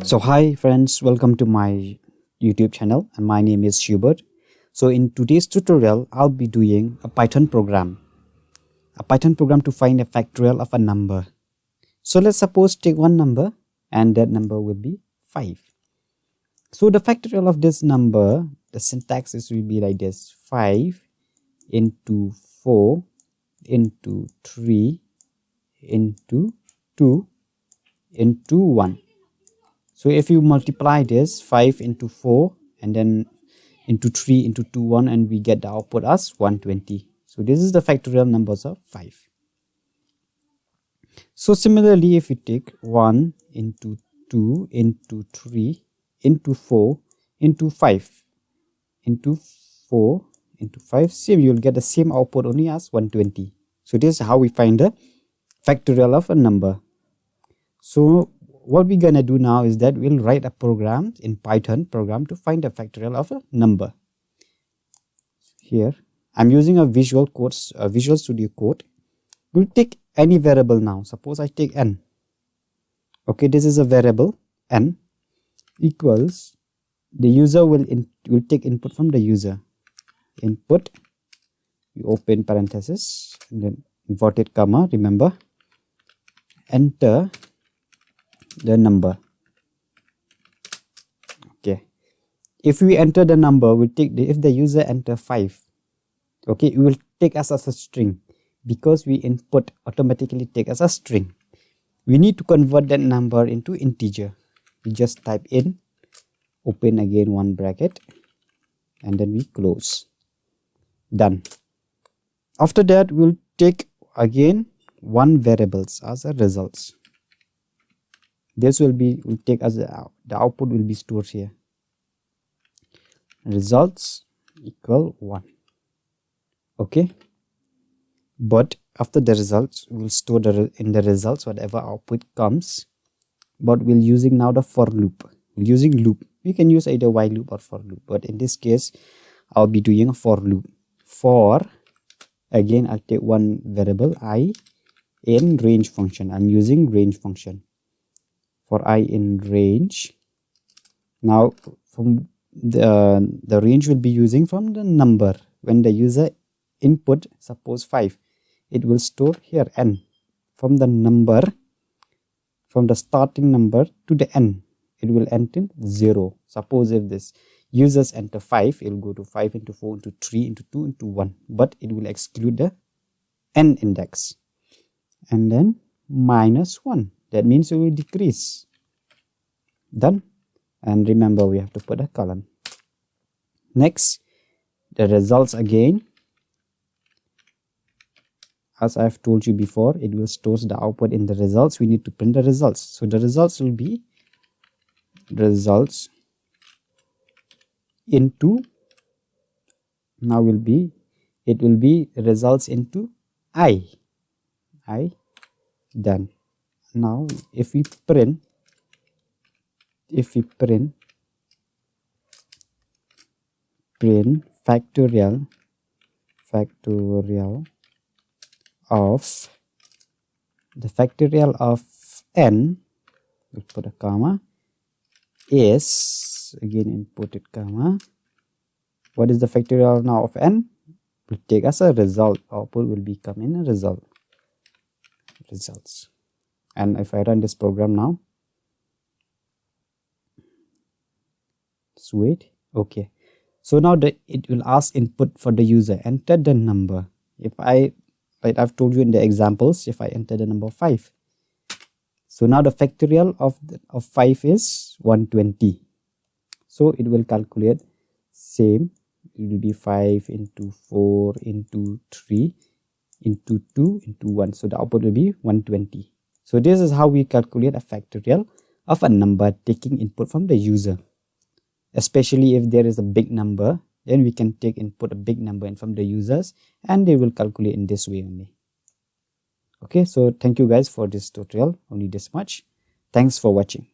So hi friends, welcome to my YouTube channel and my name is Hubert. So in today's tutorial, I'll be doing a Python program to find a factorial of a number. So let's suppose take one number and that number will be 5. So the factorial of this number, the syntax will be like this: 5 into 4 into 3 into 2 into 1. So if you multiply this 5 into 4 and then into 3 into 2, 1, and we get the output as 120. So this is the factorial numbers of 5. So similarly, if we take 1 into 2 into 3 into 4 into 5 into 4 into 5, same, you will get the same output only as 120. So this is how we find the factorial of a number. So what we're gonna do now is that we'll write a program in Python program to find the factorial of a number. Here I'm using a Visual Studio Code. We'll take any variable now. Suppose I take n. Okay, this is a variable n equals, the user will take input from the user. Input, you open parenthesis and then inverted comma, remember, enter the number. Okay, if we enter the number, we'll take if the user enter 5, okay, it will take us as a string because we input automatically take as a string. We need to convert that number into integer. We just type in, open again one bracket, and then we close. Done. After that, we'll take again one variables as a results. This will take as the output will be stored here. Results equal 1. Okay, but after the results, we'll store in the results whatever output comes. But we're using now the for loop. We're using loop. We can use either while loop or for loop, but in this case, I'll be doing a for loop. For, again, I'll take one variable I in range function. I'm using range function. For I in range, now from the range will be using from the number. When the user input, suppose 5, it will store here n from the number, from the starting number to the n, it will enter 0. Suppose if this users enter 5, it will go to 5 into 4 into 3 into 2 into 1, but it will exclude the n index, and then minus 1. That means it will decrease. Done. And remember, we have to put a colon. Next, the results again. As I've told you before, it will store the output in the results. We need to print the results. So the results will be results into, now it will be results into I. Done. Now if we print factorial of the factorial of n, we'll put a comma, is, again inputted comma, what is the factorial now of n? Will take as a result. Output will become in a results. And if I run this program now, sweet. Okay, so now it will ask input for the user, enter the number. If like I've told you in the examples, if I enter the number 5, so now the factorial of 5 is 120. So it will calculate same. It will be 5 into 4 into 3 into 2 into 1. So the output will be 120. So this is how we calculate a factorial of a number, taking input from the user. Especially if there is a big number, then we can input a big number in from the users, and they will calculate in this way only. Okay, so thank you guys for this tutorial, only this much. Thanks for watching.